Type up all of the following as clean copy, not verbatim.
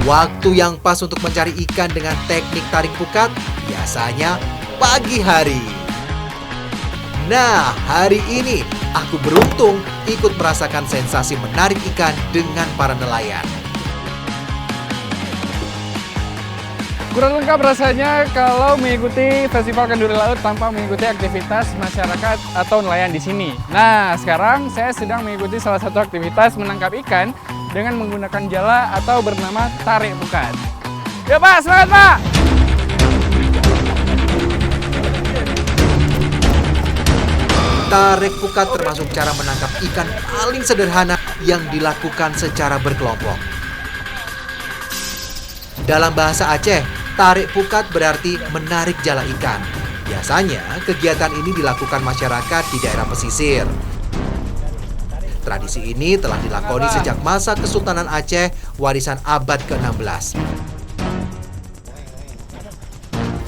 Waktu yang pas untuk mencari ikan dengan teknik tarik pukat biasanya pagi hari. Nah, hari ini aku beruntung ikut merasakan sensasi menarik ikan dengan para nelayan. Kurang lengkap rasanya kalau mengikuti Festival Kenduri Laut tanpa mengikuti aktivitas masyarakat atau nelayan di sini. Nah, sekarang saya sedang mengikuti salah satu aktivitas menangkap ikan dengan menggunakan jala atau bernama tarik pukat. Ya Pak, semangat Pak! Tarik pukat termasuk cara menangkap ikan paling sederhana yang dilakukan secara berkelompok. Dalam bahasa Aceh, tarik pukat berarti menarik jala ikan. Biasanya, kegiatan ini dilakukan masyarakat di daerah pesisir. Tradisi ini telah dilakoni sejak masa Kesultanan Aceh, warisan abad ke-16.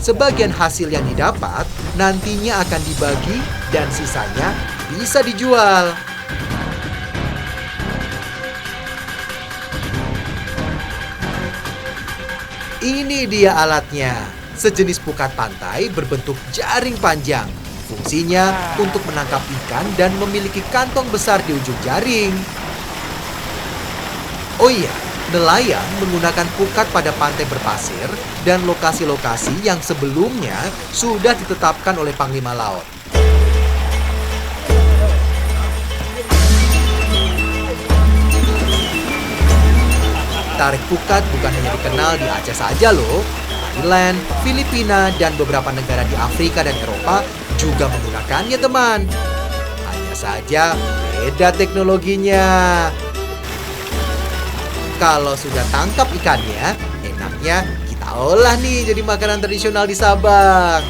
Sebagian hasil yang didapat nantinya akan dibagi dan sisanya bisa dijual. Ini dia alatnya, sejenis pukat pantai berbentuk jaring panjang. Fungsinya untuk menangkap ikan dan memiliki kantong besar di ujung jaring. Oh iya, nelayan menggunakan pukat pada pantai berpasir dan lokasi-lokasi yang sebelumnya sudah ditetapkan oleh Panglima Laut. Tarik pukat bukan hanya dikenal di Aceh saja loh. Thailand, Filipina, dan beberapa negara di Afrika dan Eropa juga menggunakannya, teman. Hanya saja beda teknologinya. Kalau sudah tangkap ikannya, enaknya kita olah nih jadi makanan tradisional di Sabang.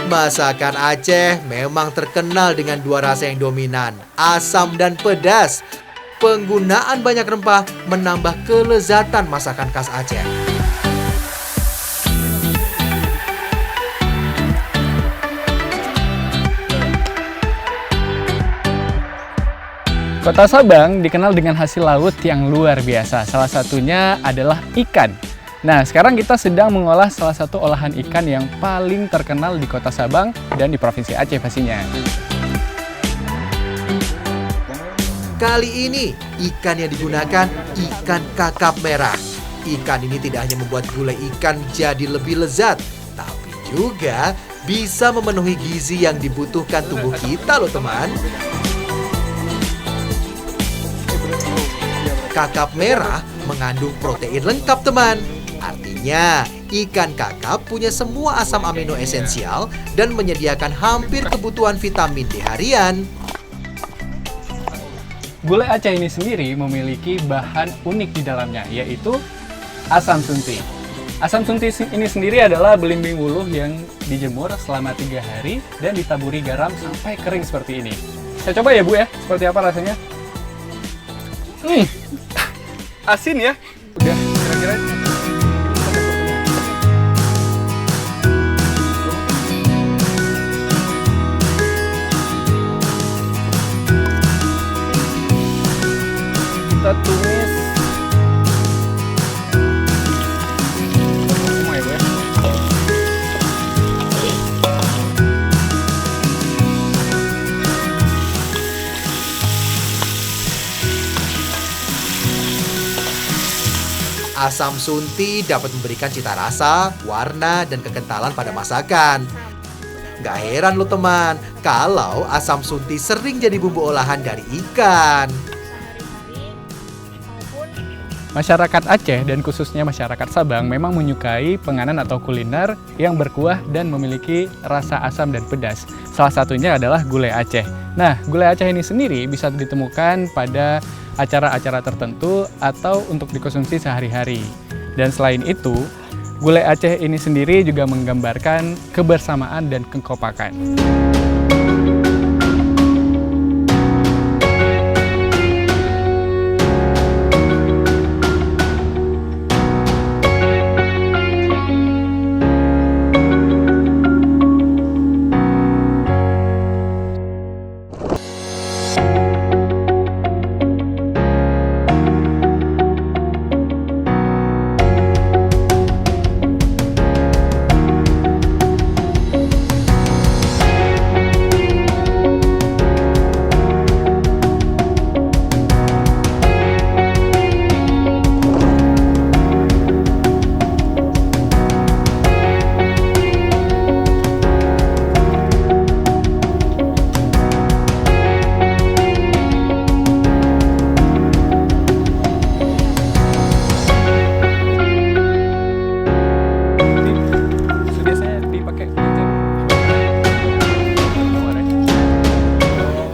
Masakan Aceh memang terkenal dengan dua rasa yang dominan, asam dan pedas. Penggunaan banyak rempah menambah kelezatan masakan khas Aceh. Kota Sabang dikenal dengan hasil laut yang luar biasa. Salah satunya adalah ikan. Nah, sekarang kita sedang mengolah salah satu olahan ikan yang paling terkenal di Kota Sabang dan di Provinsi Aceh pastinya. Kali ini, ikan yang digunakan ikan kakap merah. Ikan ini tidak hanya membuat gulai ikan jadi lebih lezat, tapi juga bisa memenuhi gizi yang dibutuhkan tubuh kita loh teman. Kakap merah mengandung protein lengkap teman. Artinya, ikan kakap punya semua asam amino esensial dan menyediakan hampir kebutuhan vitamin D harian. Gulai Aceh ini sendiri memiliki bahan unik di dalamnya, yaitu asam sunti. Asam sunti ini sendiri adalah belimbing wuluh yang dijemur selama 3 hari dan ditaburi garam sampai kering seperti ini. Saya coba ya Bu ya, seperti apa rasanya? Asin ya? Udah kira-kira. Kita tumis semua ya Bu ya. Asam sunti dapat memberikan cita rasa, warna, dan kekentalan pada masakan. Gak heran lo teman, kalau asam sunti sering jadi bumbu olahan dari ikan. Masyarakat Aceh dan khususnya masyarakat Sabang memang menyukai penganan atau kuliner yang berkuah dan memiliki rasa asam dan pedas. Salah satunya adalah gulai Aceh. Nah, gulai Aceh ini sendiri bisa ditemukan pada acara-acara tertentu atau untuk dikonsumsi sehari-hari. Dan selain itu, gulai Aceh ini sendiri juga menggambarkan kebersamaan dan kekompakan.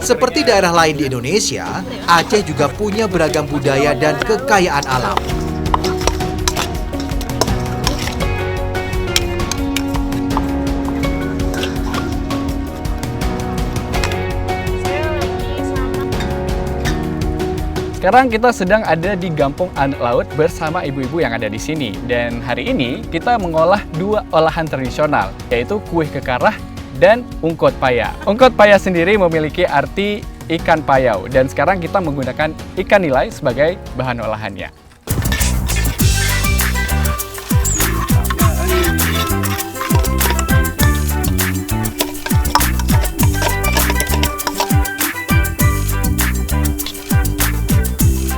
Seperti daerah lain di Indonesia, Aceh juga punya beragam budaya dan kekayaan alam. Sekarang kita sedang ada di Gampong Anak Laut bersama ibu-ibu yang ada di sini. Dan hari ini kita mengolah dua olahan tradisional, yaitu kuih kekarah dan ungkot paya. Ungkot paya sendiri memiliki arti ikan payau, dan sekarang kita menggunakan ikan nilai sebagai bahan olahannya.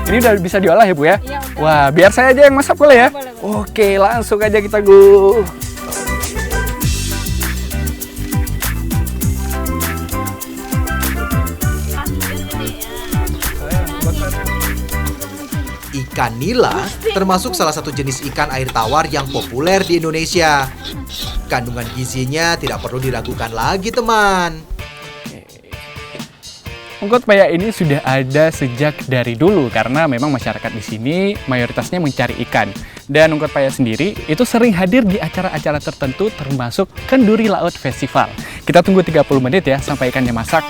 Ini udah bisa diolah ya Bu ya? Iya, udah. Wah, biar saya aja yang masak boleh ya? Boleh. Oke, langsung aja kita go. Ikan nila termasuk salah satu jenis ikan air tawar yang populer di Indonesia. Kandungan gizinya tidak perlu diragukan lagi, teman. Ungkot paya ini sudah ada sejak dari dulu karena memang masyarakat di sini mayoritasnya mencari ikan. Dan ungkot paya sendiri itu sering hadir di acara-acara tertentu termasuk Kenduri Laut Festival. Kita tunggu 30 menit ya sampai ikannya masak.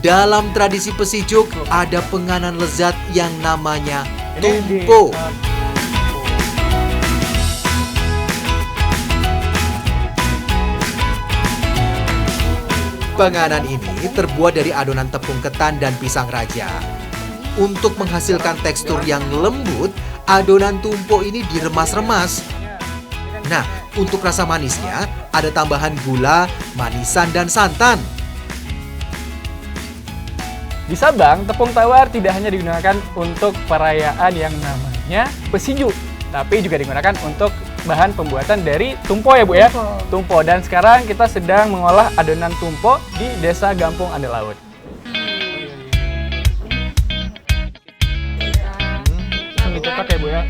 Dalam tradisi Pesijuk ada penganan lezat yang namanya tumpo. Penganan ini terbuat dari adonan tepung ketan dan pisang raja. Untuk menghasilkan tekstur yang lembut, adonan tumpo ini diremas-remas. Nah, untuk rasa manisnya ada tambahan gula, manisan, dan santan. Di Sabang, tepung tawar tidak hanya digunakan untuk perayaan yang namanya Pesiju, tapi juga digunakan untuk bahan pembuatan dari tumpo ya Bu ya? Tumpo. Dan sekarang kita sedang mengolah adonan tumpo di Desa Gampong Anak Laut. Dicetak ya Bu ya?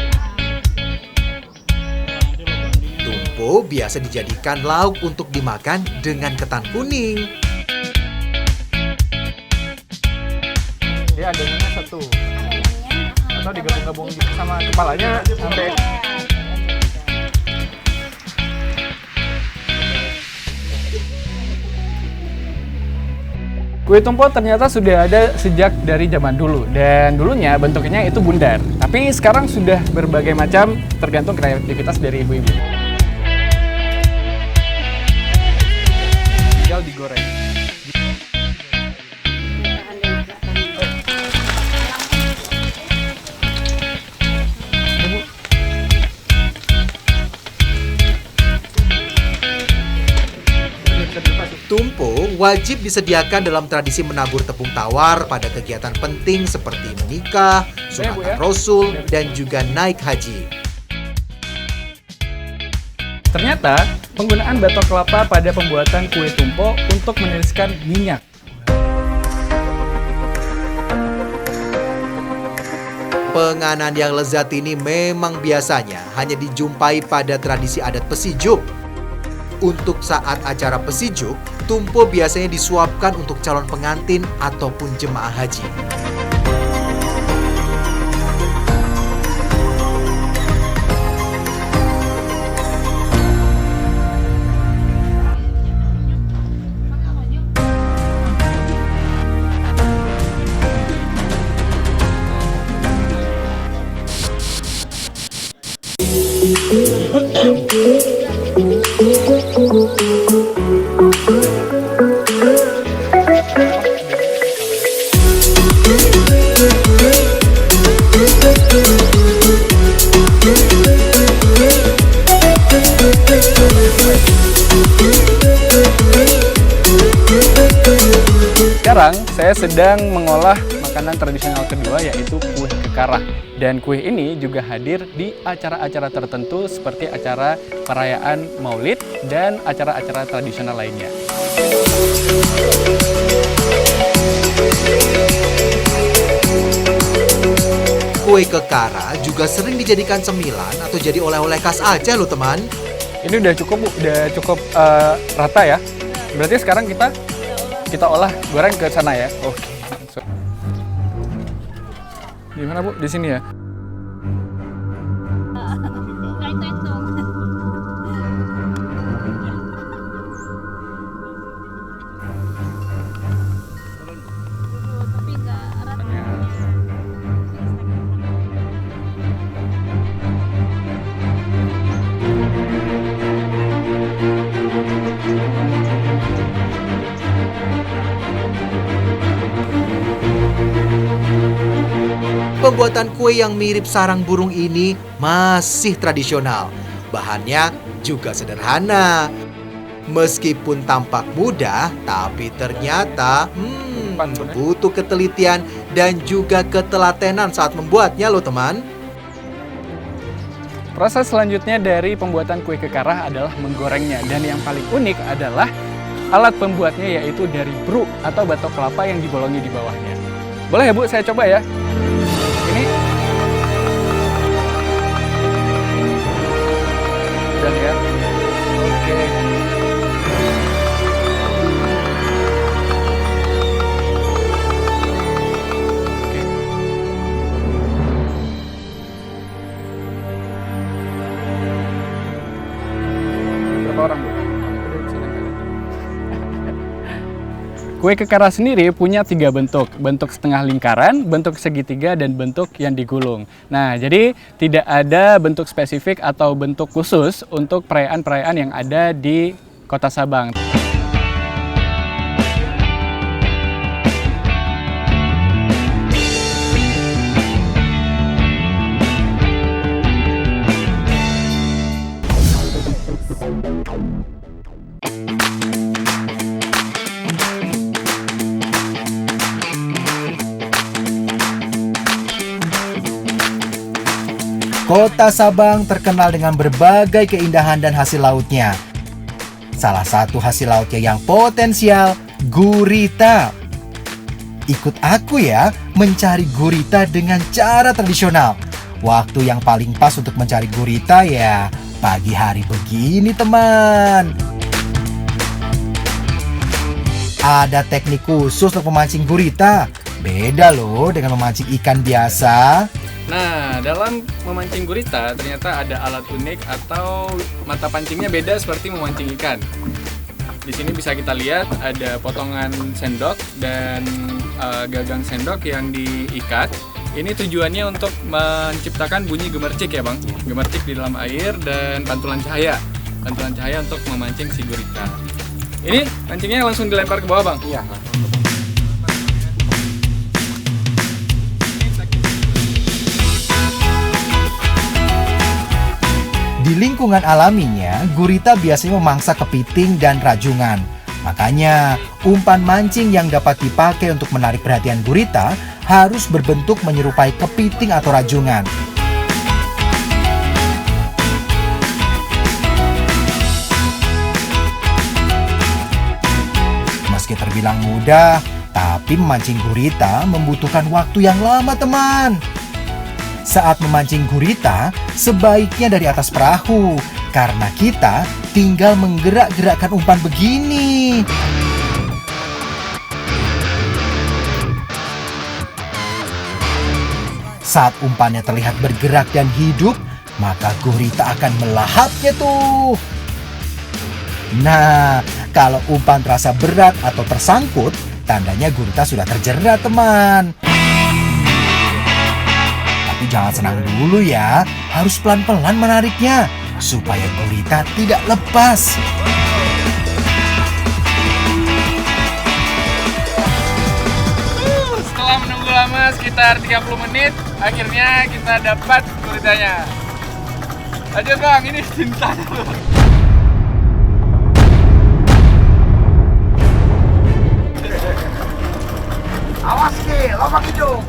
Tumpo biasa dijadikan lauk untuk dimakan dengan ketan kuning. Dia adonannya satu atau digabung-gabung gitu sama kepalanya sampai Kue tumpo ternyata sudah ada sejak dari zaman dulu, dan dulunya bentuknya itu bundar. Tapi sekarang sudah berbagai macam tergantung kreativitas dari ibu-ibu. Tinggal digoreng. Tumpo wajib disediakan dalam tradisi menabur tepung tawar pada kegiatan penting seperti menikah, sunatan rasul, dan juga naik haji. Ternyata, penggunaan batok kelapa pada pembuatan kue tumpo untuk meniriskan minyak. Penganan yang lezat ini memang biasanya hanya dijumpai pada tradisi adat Pesijuk. Untuk saat acara Pesijuk, tumpo biasanya disuapkan untuk calon pengantin ataupun jemaah haji. Sekarang saya sedang mengolah makanan tradisional kedua, yaitu kue kekarah. Dan kue ini juga hadir di acara-acara tertentu seperti acara perayaan Maulid dan acara-acara tradisional lainnya. Kue kekarah juga sering dijadikan cemilan atau jadi oleh-oleh khas Aceh loh teman. Ini udah cukup, Bu. Udah cukup rata ya. Berarti sekarang kita olah goreng ke sana ya. Oke. Gimana, Bu? Di sini ya? Pembuatan kue yang mirip sarang burung ini masih tradisional. Bahannya juga sederhana. Meskipun tampak mudah, tapi ternyata butuh ketelitian dan juga ketelatenan saat membuatnya loh teman. Proses selanjutnya dari pembuatan kue kekarah adalah menggorengnya. Dan yang paling unik adalah alat pembuatnya, yaitu dari bruk atau batok kelapa yang dibolongi di bawahnya. Boleh ya, Bu? Saya coba ya. Ini udah ya. Oke. Berapa orang, Bu? Kue kekarah sendiri punya 3 bentuk. Bentuk setengah lingkaran, bentuk segitiga, dan bentuk yang digulung. Nah, jadi tidak ada bentuk spesifik atau bentuk khusus untuk perayaan-perayaan yang ada di Kota Sabang. Kota Sabang terkenal dengan berbagai keindahan dan hasil lautnya. Salah satu hasil lautnya yang potensial, gurita. Ikut aku ya, mencari gurita dengan cara tradisional. Waktu yang paling pas untuk mencari gurita ya pagi hari begini teman. Ada teknik khusus untuk memancing gurita. Beda loh dengan memancing ikan biasa. Nah, dalam memancing gurita ternyata ada alat unik atau mata pancingnya beda seperti memancing ikan. Di sini bisa kita lihat ada potongan sendok dan gagang sendok yang diikat. Ini tujuannya untuk menciptakan bunyi gemercik ya Bang. Gemercik di dalam air dan pantulan cahaya. Pantulan cahaya untuk memancing si gurita. Ini mancingnya langsung dilempar ke bawah Bang? Iya. Di lingkungan alaminya, gurita biasanya memangsa kepiting dan rajungan. Makanya, umpan mancing yang dapat dipakai untuk menarik perhatian gurita harus berbentuk menyerupai kepiting atau rajungan. Meski terbilang mudah, tapi memancing gurita membutuhkan waktu yang lama, teman. Saat memancing gurita, sebaiknya dari atas perahu, karena kita tinggal menggerak-gerakkan umpan begini. Saat umpannya terlihat bergerak dan hidup, maka gurita akan melahapnya tuh. Nah, kalau umpan terasa berat atau tersangkut, tandanya gurita sudah terjerat, teman. Tapi jangan senang dulu ya, harus pelan-pelan menariknya supaya gurita tidak lepas. Setelah menunggu lama sekitar 30 menit, akhirnya kita dapat guritanya. Lanjut Bang, ini cinta dulu. Awas Ki, lobak hidung.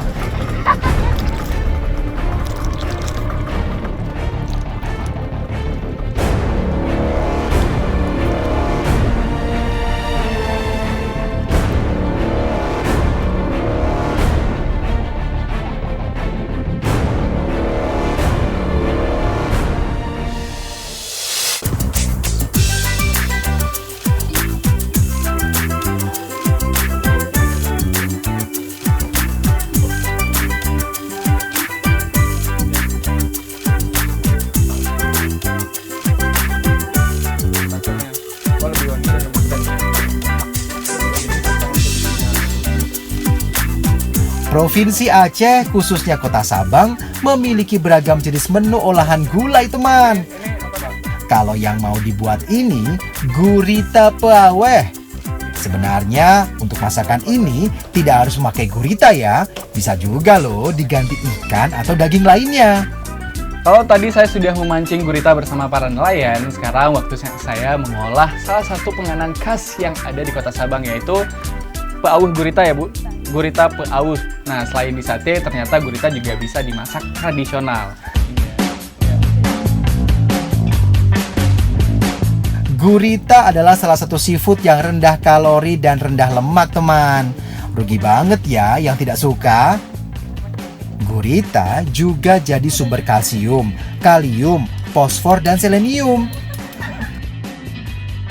Provinsi Aceh, khususnya Kota Sabang, memiliki beragam jenis menu olahan gulai, teman. Kalau yang mau dibuat ini, gurita peaweh. Sebenarnya, untuk masakan ini tidak harus memakai gurita ya. Bisa juga loh diganti ikan atau daging lainnya. Kalau tadi saya sudah memancing gurita bersama para nelayan, sekarang waktu saya mengolah salah satu penganan khas yang ada di Kota Sabang, yaitu peawuh gurita ya Bu. Gurita peawuh. Nah, selain di sate, ternyata gurita juga bisa dimasak tradisional. Gurita adalah salah satu seafood yang rendah kalori dan rendah lemak, teman. Rugi banget ya yang tidak suka. Gurita juga jadi sumber kalsium, kalium, fosfor, dan selenium.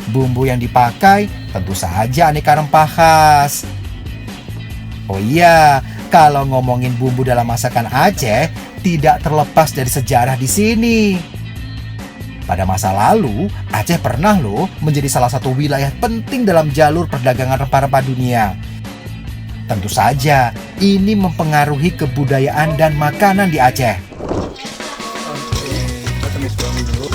Bumbu yang dipakai tentu saja aneka rempah khas. Oh iya, kalau ngomongin bumbu dalam masakan Aceh, tidak terlepas dari sejarah di sini. Pada masa lalu, Aceh pernah loh menjadi salah satu wilayah penting dalam jalur perdagangan rempah-rempah dunia. Tentu saja, ini mempengaruhi kebudayaan dan makanan di Aceh. Kita tumis bawang dulu.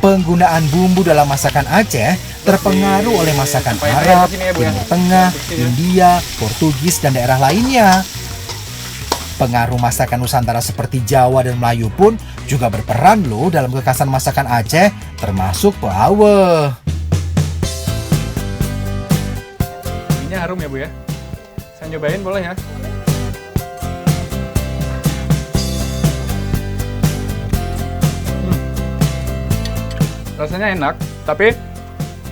Penggunaan bumbu dalam masakan Aceh terpengaruh oleh masakan Arab, Timur Tengah, India, Portugis, dan daerah lainnya. Pengaruh masakan Nusantara seperti Jawa dan Melayu pun juga berperan loh dalam kekhasan masakan Aceh, termasuk peaweh. Ini harum ya Bu ya. Saya nyobain boleh ya? Rasanya enak, tapi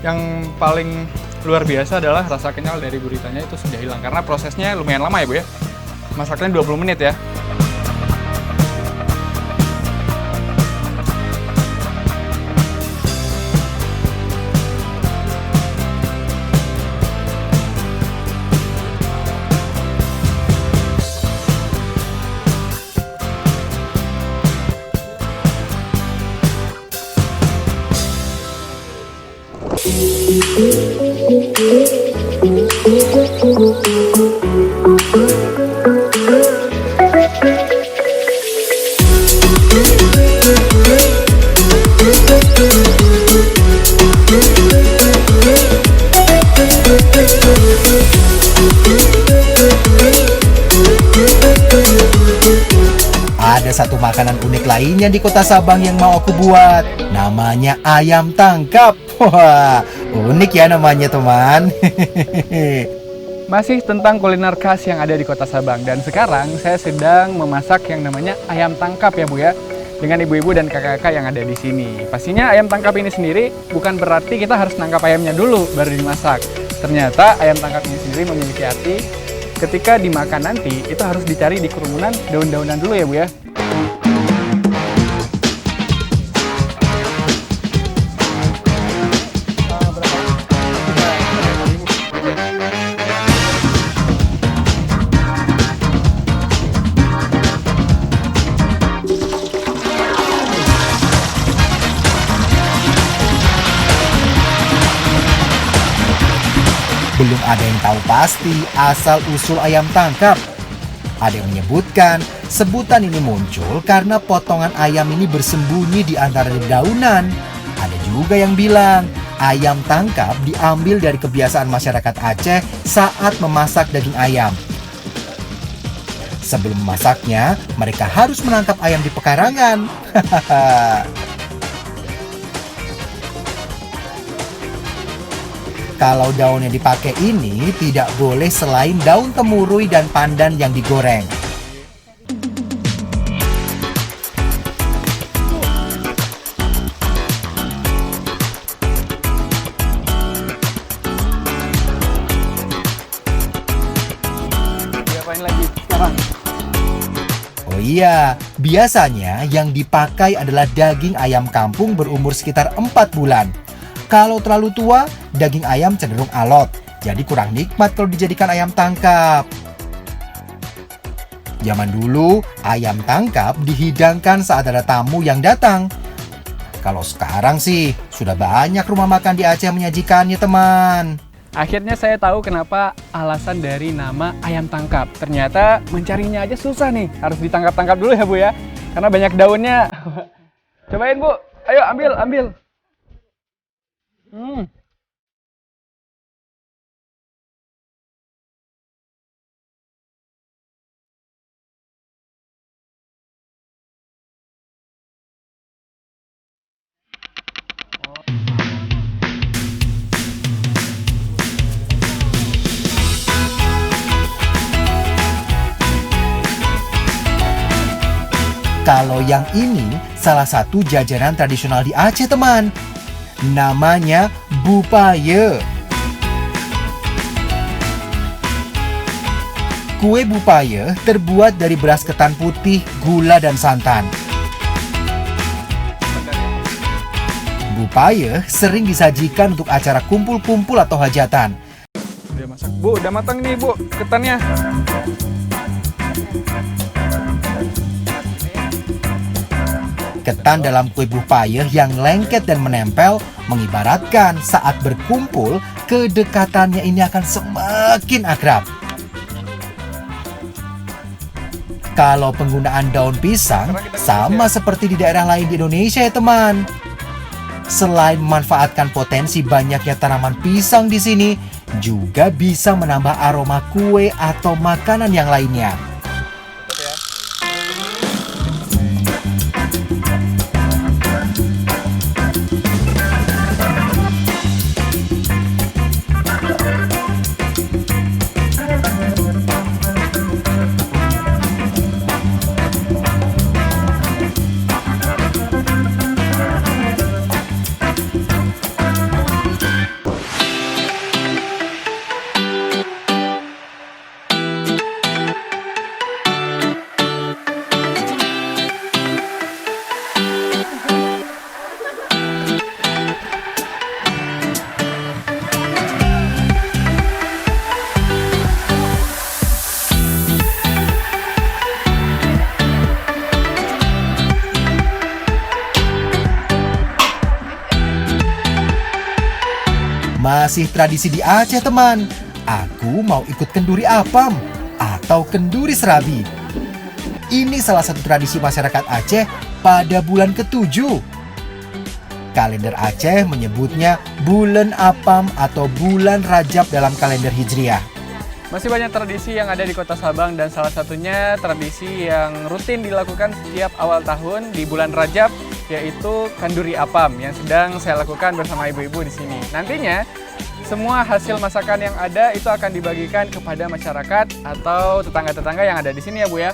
yang paling luar biasa adalah rasa kenyal dari guritanya itu sudah hilang. Karena prosesnya lumayan lama ya Bu ya. Masaknya 20 menit ya. Ada satu makanan unik lainnya di Kota Sabang yang mau aku buat. Namanya ayam tangkap. Wah, unik ya namanya teman. Masih tentang kuliner khas yang ada di Kota Sabang. Dan sekarang saya sedang memasak yang namanya ayam tangkap ya Bu ya. Dengan ibu-ibu dan kakak-kakak yang ada di sini. Pastinya ayam tangkap ini sendiri bukan berarti kita harus nangkap ayamnya dulu baru dimasak. Ternyata ayam tangkap ini sendiri memiliki arti ketika dimakan nanti itu harus dicari di kerumunan daun-daunan dulu ya Bu ya. Belum ada yang tahu pasti asal-usul ayam tangkap. Ada yang menyebutkan sebutan ini muncul karena potongan ayam ini bersembunyi di antara dedaunan. Ada juga yang bilang ayam tangkap diambil dari kebiasaan masyarakat Aceh saat memasak daging ayam. Sebelum memasaknya, mereka harus menangkap ayam di pekarangan. Kalau daun yang dipakai ini tidak boleh selain daun temurui dan pandan yang digoreng. Diapain lagi sekarang? Oh iya, biasanya yang dipakai adalah daging ayam kampung berumur sekitar 4 bulan. Kalau terlalu tua, daging ayam cenderung alot, jadi kurang nikmat kalau dijadikan ayam tangkap. Zaman dulu, ayam tangkap dihidangkan saat ada tamu yang datang. Kalau sekarang sih, sudah banyak rumah makan di Aceh menyajikannya, teman. Akhirnya saya tahu kenapa alasan dari nama ayam tangkap. Ternyata mencarinya aja susah nih, harus ditangkap-tangkap dulu ya Bu ya, karena banyak daunnya. Cobain Bu, ayo ambil. Kalau yang ini salah satu jajanan tradisional di Aceh, teman. Namanya Bupaye. Kue Bupaye terbuat dari beras ketan putih, gula, dan santan. Bupaye sering disajikan untuk acara kumpul-kumpul atau hajatan. Udah masak. Bu, udah matang nih Bu, ketannya. Ketan dalam kue Bupaye yang lengket dan menempel mengibaratkan saat berkumpul, kedekatannya ini akan semakin akrab. Kalau penggunaan daun pisang sama seperti di daerah lain di Indonesia ya teman. Selain memanfaatkan potensi banyaknya tanaman pisang di sini, juga bisa menambah aroma kue atau makanan yang lainnya. Masih tradisi di Aceh teman, Aku mau ikut kenduri apam atau kenduri serabi. Ini salah satu tradisi masyarakat Aceh pada bulan ke-7. Kalender Aceh menyebutnya bulan apam atau bulan Rajab dalam kalender Hijriah. Masih banyak tradisi yang ada di Kota Sabang dan salah satunya tradisi yang rutin dilakukan setiap awal tahun di bulan Rajab, yaitu kenduri apam yang sedang saya lakukan bersama ibu-ibu di sini. Nantinya semua hasil masakan yang ada itu akan dibagikan kepada masyarakat atau tetangga-tetangga yang ada di sini ya Bu ya.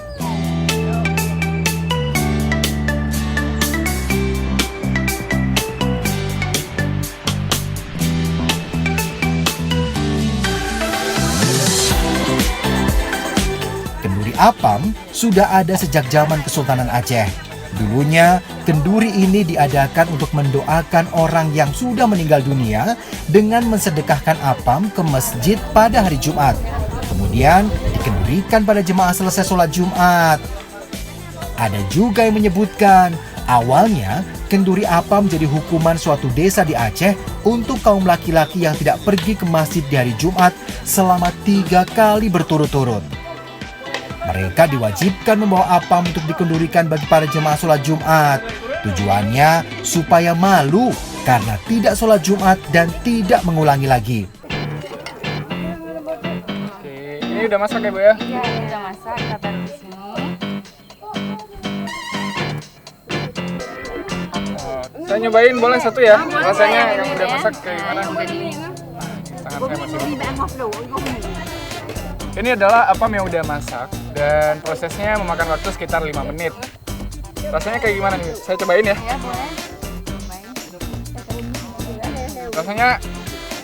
Kenduri apam sudah ada sejak zaman Kesultanan Aceh. Dulunya, kenduri ini diadakan untuk mendoakan orang yang sudah meninggal dunia dengan mensedekahkan apam ke masjid pada hari Jumat. Kemudian dikendurikan pada jemaah selesai sholat Jumat. Ada juga yang menyebutkan, awalnya kenduri apam jadi hukuman suatu desa di Aceh untuk kaum laki-laki yang tidak pergi ke masjid di hari Jumat selama 3 kali berturut-turut. Mereka diwajibkan membawa apam untuk dikendurikan bagi para jemaah sholat Jumat. Tujuannya supaya malu karena tidak sholat Jumat dan tidak mengulangi lagi. Oke, ini udah masak ya Bu ya? Iya, ini udah masak, kita taruh di sini. Saya nyobain boleh satu ya? Rasanya yang udah masak kayak gimana? Tangan saya masih. Ini adalah apam yang udah masak dan prosesnya memakan waktu sekitar 5 menit. Rasanya kayak gimana nih? Saya cobain ya. Ya, boleh. Rasanya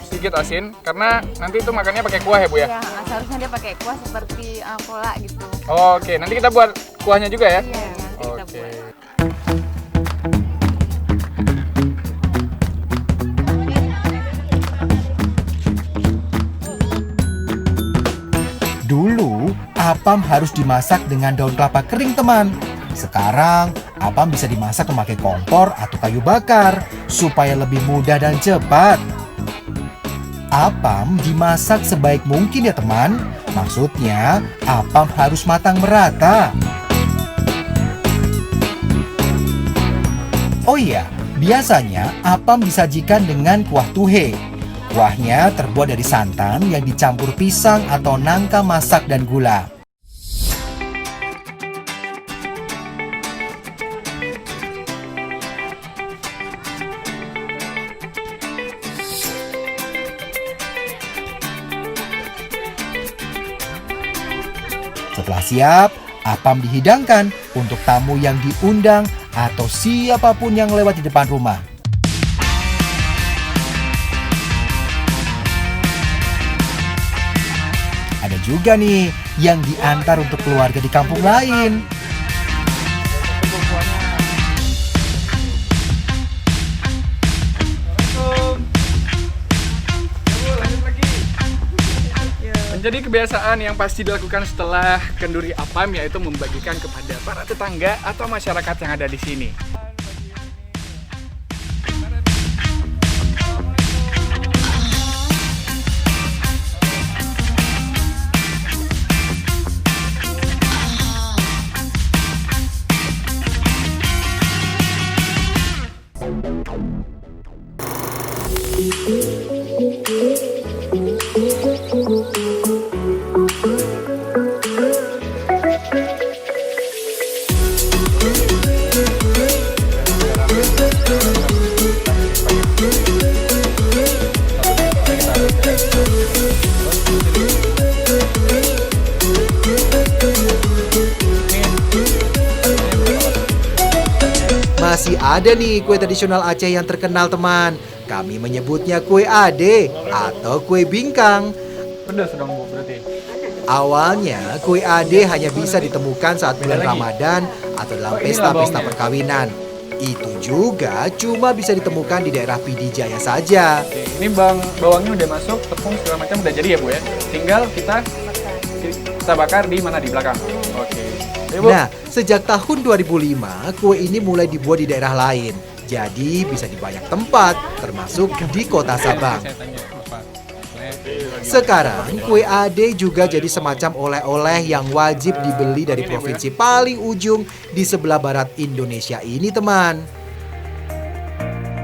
sedikit asin karena nanti itu makannya pakai kuah ya Bu ya? Ya, seharusnya dia pakai kuah seperti pola gitu. Oke, nanti kita buat kuahnya juga ya? Iya, nanti kita Oke. buat. Dulu, apam harus dimasak dengan daun kelapa kering, teman. Sekarang, apam bisa dimasak memakai kompor atau kayu bakar supaya lebih mudah dan cepat. Apam dimasak sebaik mungkin ya, teman. Maksudnya, apam harus matang merata. Oh iya, biasanya apam disajikan dengan kuah tuhe. Kuahnya terbuat dari santan yang dicampur pisang atau nangka masak dan gula. Setelah siap, apam dihidangkan untuk tamu yang diundang atau siapapun yang lewat di depan rumah. Ada juga nih yang diantar untuk keluarga di kampung lain. Menjadi kebiasaan yang pasti dilakukan setelah kenduri apam yaitu membagikan kepada para tetangga atau masyarakat yang ada di sini. Masih ada nih kue tradisional Aceh yang terkenal, teman. Kami menyebutnya kue ade atau kue bingkang. Pedas dong Bu berarti. Awalnya, kue ade hanya bisa ditemukan saat bulan Ramadan atau dalam pesta-pesta perkawinan. Itu juga cuma bisa ditemukan di daerah Pidijaya saja. Oke, ini bawangnya udah masuk, tepung segala macam udah jadi ya Bu ya. Tinggal kita bakar di mana, di belakang. Oke. Ayo, Bu. Nah, sejak tahun 2005, kue ini mulai dibuat di daerah lain. Jadi bisa di banyak tempat, termasuk di Kota Sabang. Saya tanya Bapak. Sekarang, kue ade juga jadi semacam oleh-oleh yang wajib dibeli dari provinsi paling ujung di sebelah barat Indonesia ini, teman.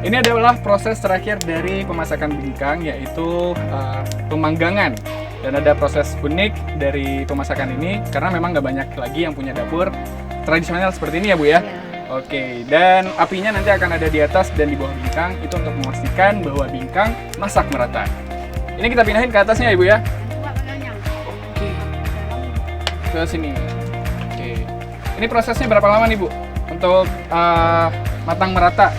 Ini adalah proses terakhir dari pemasakan bingkang, yaitu pemanggangan. Dan ada proses unik dari pemasakan ini, karena memang nggak banyak lagi yang punya dapur tradisional seperti ini ya Bu ya? Oke, dan apinya nanti akan ada di atas dan di bawah bingkang, itu untuk memastikan bahwa bingkang masak merata. Ini kita pindahin ke atasnya ya Bu ya? Oke. Ke sini. Oke. Ini prosesnya berapa lama nih Bu? Untuk matang merata?